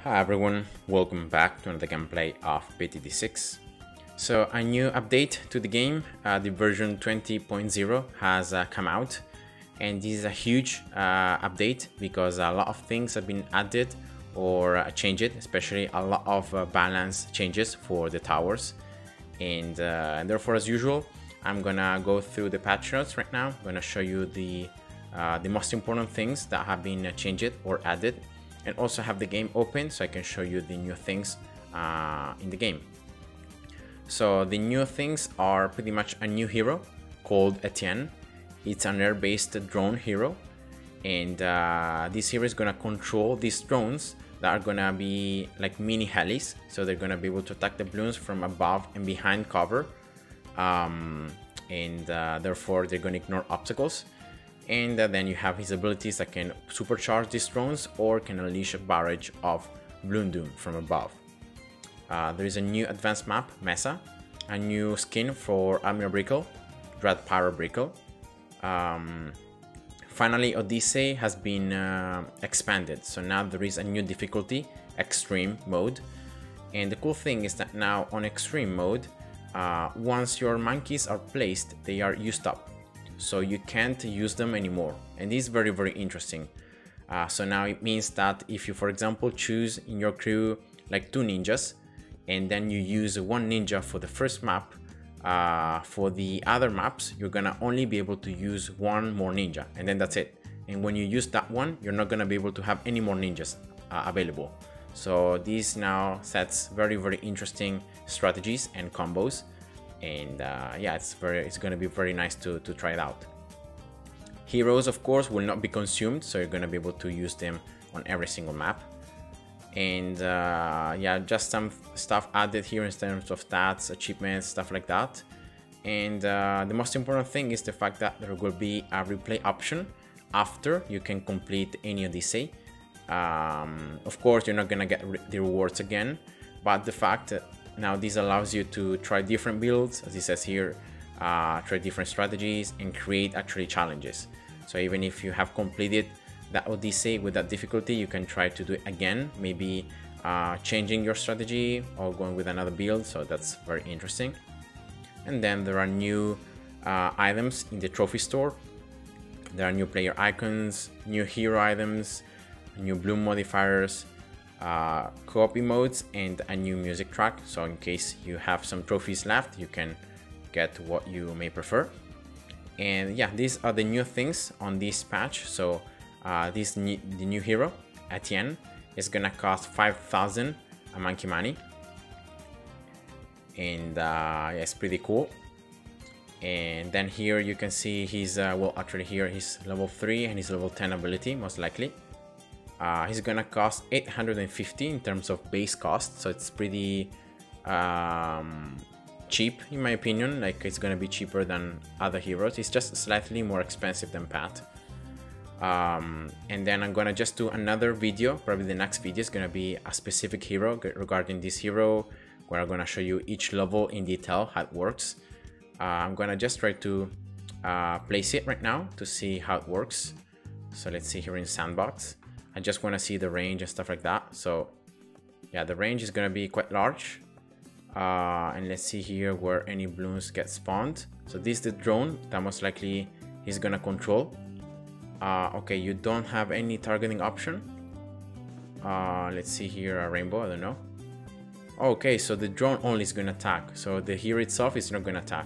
Hi everyone, welcome back to another gameplay of BTD6. So a new update to the game, the version 20.0 has come out, and this is a huge update because a lot of things have been added or changed, especially a lot of balance changes for the towers. And therefore, as usual, I'm gonna go through the patch notes right now. I'm gonna show you the most important things that have been changed or added, and also have the game open so I can show you the new things in the game. So the new things are pretty much a new hero called Etienne. It's an air-based drone hero, and this hero is gonna control these drones that are gonna be like mini helis. So they're gonna be able to attack the balloons from above and behind cover, and therefore they're gonna ignore obstacles. And then you have his abilities that can supercharge these drones or can unleash a barrage of Bloon Doom from above. There is a new advanced map, Mesa, a new skin for Admiral Brickle, Dread Pyro Brickle. Finally, Odyssey has been expanded, so now there is a new difficulty, Extreme mode. And the cool thing is that now on Extreme mode, once your monkeys are placed, they are used up. So you can't use them anymore, and this is very, very interesting. So now it means that if you, for example, choose in your crew like 2 ninjas, and then you use 1 ninja for the first map, for the other maps you're gonna only be able to use 1 more ninja, and then that's it. And when you use that one, you're not gonna be able to have any more ninjas available. So this now sets very, very interesting strategies and combos. And yeah, it's gonna be very nice to try it out. Heroes, of course, will not be consumed, so you're gonna be able to use them on every single map. And yeah, just some stuff added here in terms of stats, achievements, stuff like that. And the most important thing is the fact that there will be a replay option after you can complete any Odyssey. Of course, you're not gonna get the rewards again, but the fact that now this allows you to try different builds, as it says here, try different strategies and create actually challenges. So even if you have completed that Odyssey with that difficulty, you can try to do it again, maybe changing your strategy or going with another build. So that's very interesting. And then there are new items in the trophy store. There are new player icons, new hero items, new bloom modifiers, co-op modes, and a new music track. So in case you have some trophies left, you can get what you may prefer. And yeah, these are the new things on this patch. So the new hero, Etienne, is gonna cost 5,000 monkey money, and yeah, it's pretty cool. And then here you can see he's well, actually here he's level 3 and he's level 10 ability, most likely. He's gonna cost 850 in terms of base cost, so it's pretty cheap in my opinion. Like, it's gonna be cheaper than other heroes. It's just slightly more expensive than Pat. And then I'm gonna just do another video. Probably the next video is gonna be a specific hero regarding this hero, where I'm gonna show you each level in detail, how it works. I'm gonna just try to place it right now to see how it works. So let's see here in sandbox. I just want to see the range and stuff like that. So yeah, the range is going to be quite large. And let's see here where any balloons get spawned. So this is the drone that most likely he's going to control. Okay, you don't have any targeting option. Let's see here, a rainbow, I don't know. Okay, so the drone only is going to attack. So the hero itself is not going to attack.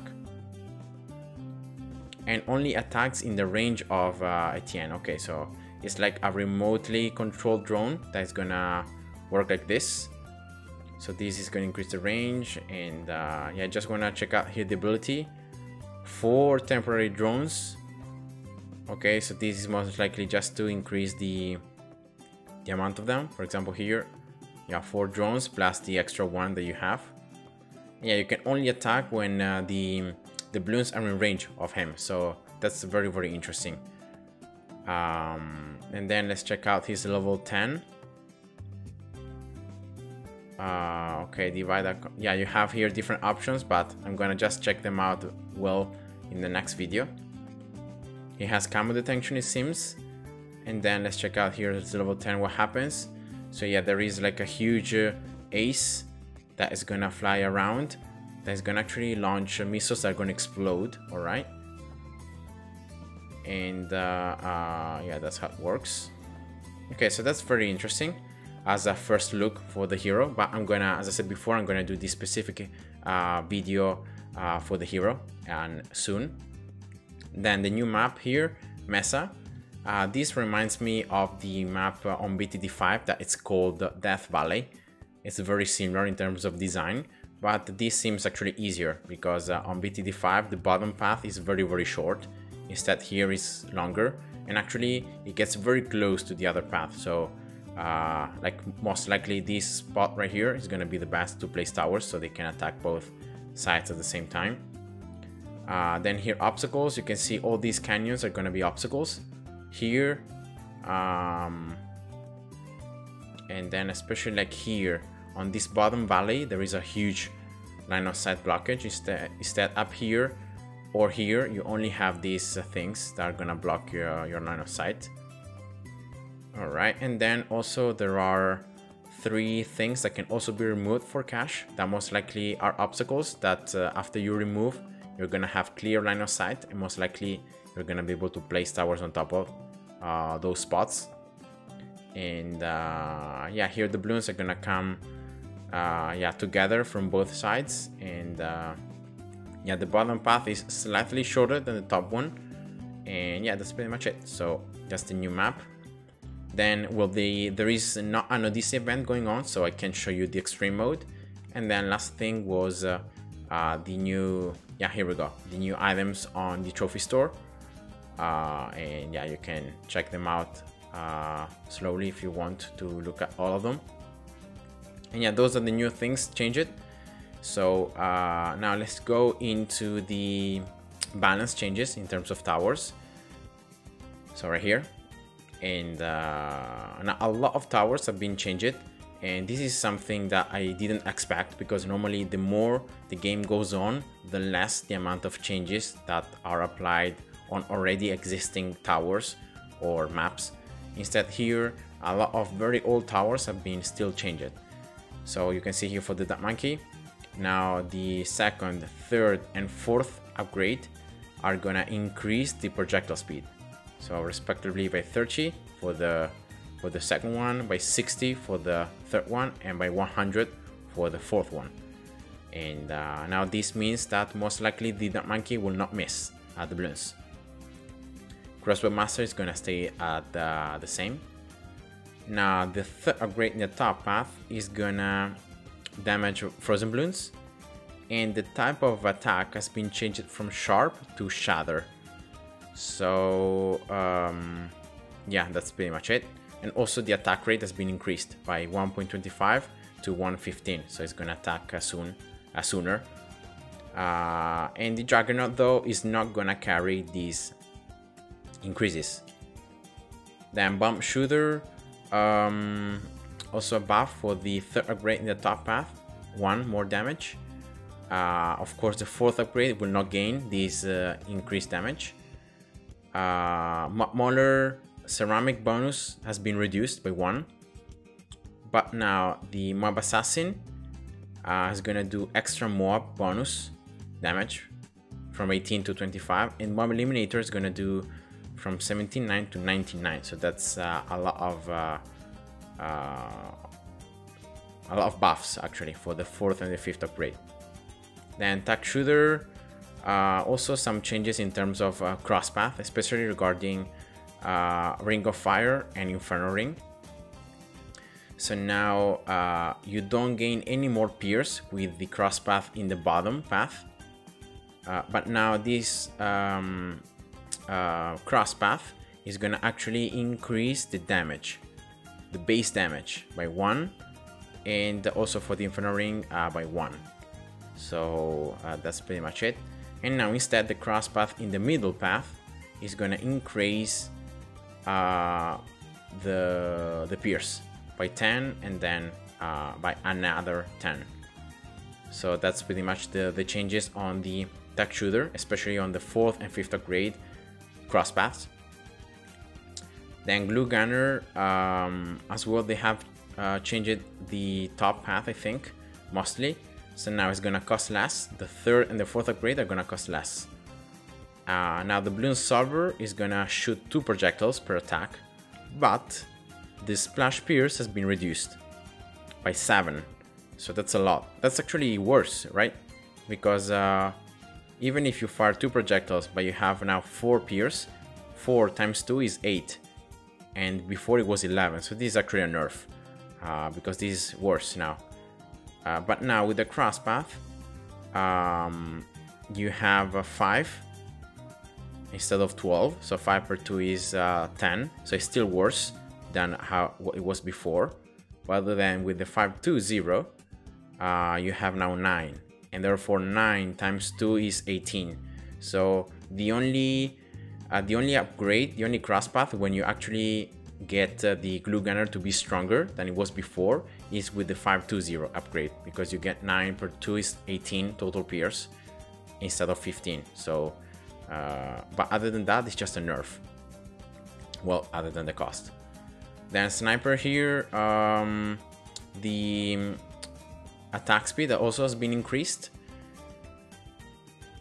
And only attacks in the range of Etienne. Okay, so it's like a remotely controlled drone that's gonna work like this. So this is gonna increase the range, and yeah, just wanna check out here the ability for temporary drones. Okay, so this is most likely just to increase the amount of them. For example, here you have 4 drones plus the extra 1 that you have. Yeah, you can only attack when the balloons are in range of him. So that's very, very interesting. And then let's check out his level 10. Okay, divide. Yeah, you have here different options, but I'm gonna just check them out well in the next video. He has camo detection, it seems. And then let's check out here, it's level 10, what happens. So yeah, there is like a huge ace that is gonna fly around, that is gonna actually launch missiles that are gonna explode. All right, and yeah, that's how it works. Okay, so that's very interesting as a first look for the hero, but I'm gonna, as I said before, I'm gonna do this specific video for the hero and soon. Then the new map here, Mesa. This reminds me of the map on BTD5 that it's called Death Valley. It's very similar in terms of design, but this seems actually easier because on BTD5 the bottom path is very short. Instead here is longer, and actually it gets very close to the other path. So like most likely this spot right here is gonna be the best to place towers so they can attack both sides at the same time. Then here obstacles, you can see all these canyons are gonna be obstacles here, and then especially like here on this bottom valley there is a huge line of sight blockage. Instead up here or here you only have these things that are gonna block your line of sight. All right, and then also there are 3 things that can also be removed for cash that most likely are obstacles that after you remove you're gonna have clear line of sight, and most likely you're gonna be able to place towers on top of those spots. And yeah, here the balloons are gonna come yeah, together from both sides, and yeah, the bottom path is slightly shorter than the top one, and yeah, that's pretty much it. So that's the new map. Then there is not an Odyssey event going on, so I can show you the extreme mode. And then last thing was the new, yeah, here we go, the new items on the trophy store. And yeah, you can check them out slowly if you want to look at all of them. And yeah, those are the new things changed. So now let's go into the balance changes in terms of towers. So right here, and now a lot of towers have been changed, and this is something that I didn't expect, because normally the more the game goes on, the less the amount of changes that are applied on already existing towers or maps. Instead here, a lot of very old towers have been still changed. So you can see here for the Monkey, now the 2nd, 3rd and 4th upgrade are gonna increase the projectile speed. So respectively by 30 for the 2nd one, by 60 for the 3rd one, and by 100 for the 4th one. And now this means that most likely the Monkey will not miss the balloons. Crossbow Master is gonna stay at the same. Now the 3rd upgrade in the top path is gonna damage frozen balloons, and the type of attack has been changed from sharp to shatter. So yeah, that's pretty much it. And also the attack rate has been increased by 1.25 to 115, so it's gonna attack sooner. And the Juggernaut though is not gonna carry these increases. Then Bomb Shooter, also a buff for the 3rd upgrade in the top path, 1 more damage. Of course the 4th upgrade will not gain this increased damage. Mauler ceramic bonus has been reduced by 1, but now the Mob Assassin is gonna do extra Mob bonus damage from 18 to 25, and Mob Eliminator is gonna do from 79 to 99. So that's a lot of buffs actually for the 4th and the 5th upgrade. Then Tack Shooter, also some changes in terms of crosspath, especially regarding Ring of Fire and Inferno Ring. So now you don't gain any more pierce with the crosspath in the bottom path, but now this crosspath is gonna actually increase the damage, the base damage by 1, and also for the Inferno Ring by 1. So that's pretty much it. And now instead the crosspath in the middle path is gonna increase the pierce by 10, and then by another 10. So that's pretty much the changes on the Tack Shooter, especially on the 4th and 5th upgrade crosspaths. Then Glue Gunner, as well, they have changed the top path, I think, mostly. So now it's gonna cost less. The third and the fourth upgrade are gonna cost less. Now the Bloons Solver is gonna shoot 2 projectiles per attack, but the splash pierce has been reduced by 7. So that's a lot. That's actually worse, right? Because even if you fire 2 projectiles, but you have now 4 pierce, 4 times 2 is 8. And before it was 11. So this is actually a nerf, because this is worse now. But now with the cross path, you have 5 instead of 12. So 5 per 2 is 10. So it's still worse than what it was before. Rather than with the 5-2-0, you have now 9. And therefore 9 times 2 is 18. So the only upgrade, the only cross path when you actually get the glue gunner to be stronger than it was before is with the 5-2-0 upgrade, because you get 9 per 2 is 18 total pierce instead of 15. So but other than that, it's just a nerf, well, other than the cost. Then sniper here, the attack speed also has been increased,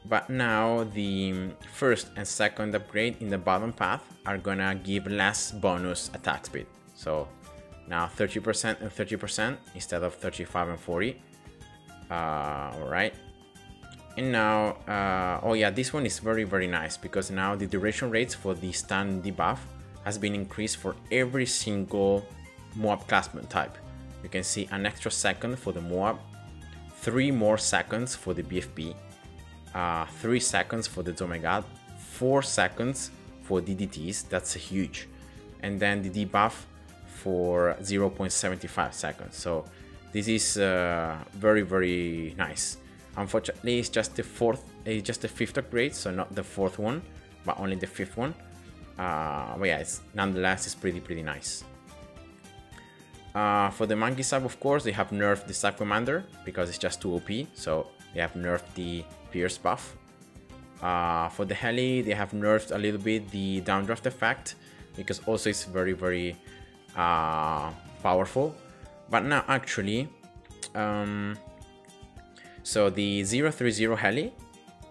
but now the first and second upgrade in the bottom path are gonna give less bonus attack speed. So now 30% and 30% instead of 35 and 40. Alright. And now, oh yeah, this one is very, very nice, because now the duration rates for the stun debuff has been increased for every single Moab classman type. You can see an extra second for the Moab, 3 more seconds for the BFB, 3 seconds for the Domegad, 4 seconds for DDTs, that's huge. And then the debuff for 0.75 seconds. So this is very, very nice. Unfortunately, it's just the 5th upgrade, so not the 4th one, but only the 5th one. But yeah, nonetheless, it's pretty nice. For the monkey sub, of course, they have nerfed the sub commander because it's just too OP, so they have nerfed the pierce buff. For the heli, they have nerfed a little bit the downdraft effect, because also it's very, very powerful. But now actually, so the 030 heli,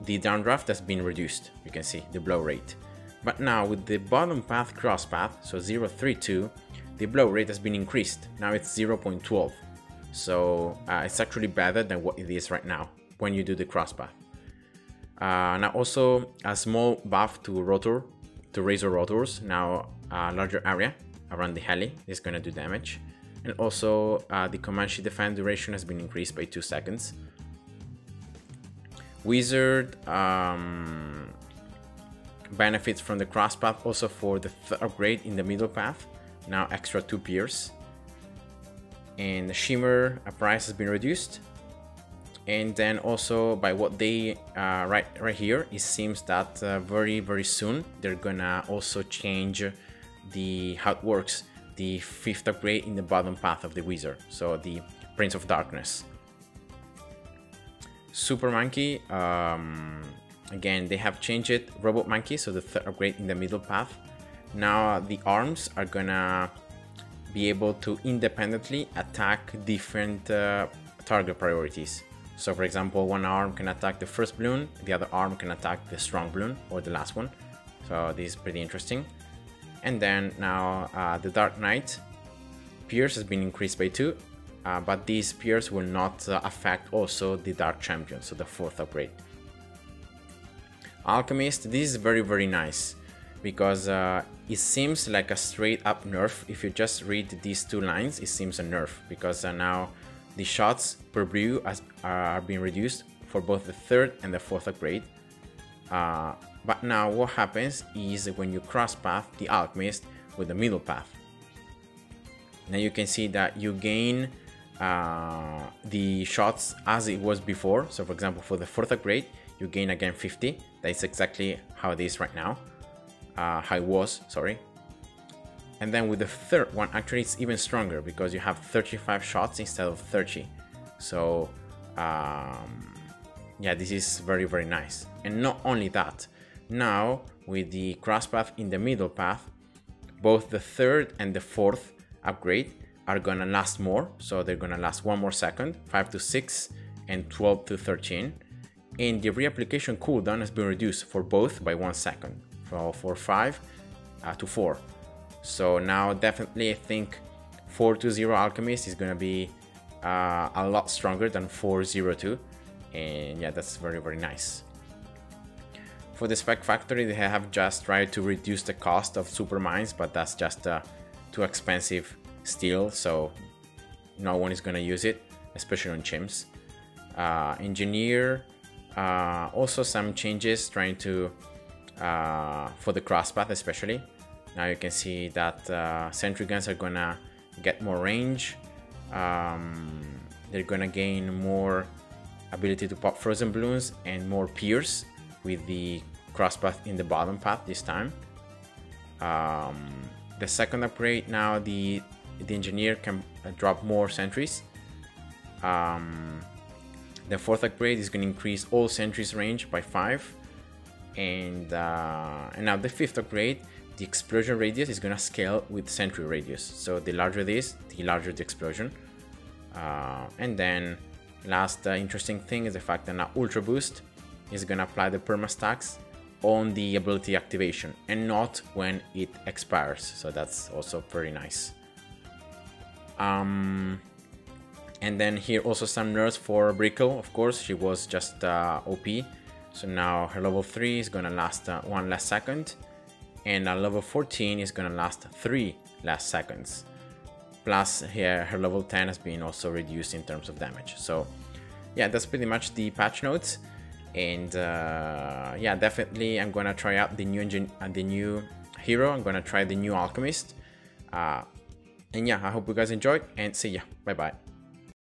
the downdraft has been reduced. You can see the blow rate. But now with the bottom path cross path, so 032, the blow rate has been increased. Now it's 0.12. So it's actually better than what it is right now when you do the cross path. Now also a small buff to rotor, to razor rotors. Now a larger area around the heli is going to do damage. And also the Comanche defense duration has been increased by 2 seconds. Wizard benefits from the cross path also for the 3rd upgrade in the middle path. Now extra 2 pierce. And the Shimmer price has been reduced. And then also by what they right here, it seems that very, very soon they're gonna also change how it works, the 5th upgrade in the bottom path of the wizard, so the Prince of Darkness. Supermonkey, again, they have changed it, Robot Monkey, so the 3rd upgrade in the middle path. Now the arms are gonna be able to independently attack different target priorities. So for example, one arm can attack the first balloon, the other arm can attack the strong balloon or the last one. So this is pretty interesting. And then now the Dark Knight pierce has been increased by 2, but these pierce will not affect also the Dark Champion, so the 4th upgrade. Alchemist, this is very, very nice, because it seems like a straight up nerf. If you just read these 2 lines, it seems a nerf, because now the shots per brew are being reduced for both the 3rd and the 4th upgrade. But now what happens is when you cross path the Alchemist with the middle path. Now you can see that you gain the shots as it was before. So for example, for the 4th upgrade, you gain again 50. That's exactly how it is right now. How it was, sorry. And then with the 3rd one, actually it's even stronger, because you have 35 shots instead of 30. So yeah, this is very, very nice. And not only that, now with the cross path in the middle path, both the 3rd and the 4th upgrade are gonna last more, so they're gonna last 1 more second, 5 to 6 and 12 to 13. And the reapplication cooldown has been reduced for both by 1 second, for 5 to 4. So now definitely I think 420 Alchemist is gonna be a lot stronger than 402, and yeah, that's very, very nice. For the Spec Factory, they have just tried to reduce the cost of super mines, but that's just too expensive still, so no one is gonna use it, especially on chimps. Engineer, also some changes trying to for the crosspath especially. Now you can see that sentry guns are gonna get more range. They're gonna gain more ability to pop frozen balloons and more pierce with the crosspath in the bottom path this time. The second upgrade, now the engineer can drop more sentries. The fourth upgrade is going to increase all sentries range by 5, and now the fifth upgrade, the explosion radius is going to scale with sentry radius. So the larger this, the larger the explosion. And then last interesting thing is the fact that now Ultra Boost is going to apply the perma stacks on the ability activation and not when it expires, so that's also very nice. And then here also some nerfs for Brickle. Of course, she was just OP, so now her level 3 is gonna last 1 less second, and level 14 is gonna last 3 less seconds. Plus here her level 10 has been also reduced in terms of damage. So yeah, that's pretty much the patch notes. And yeah, definitely I'm gonna try out the new hero. I'm gonna try the new Alchemist. And yeah, I hope you guys enjoyed, and see ya. Bye bye.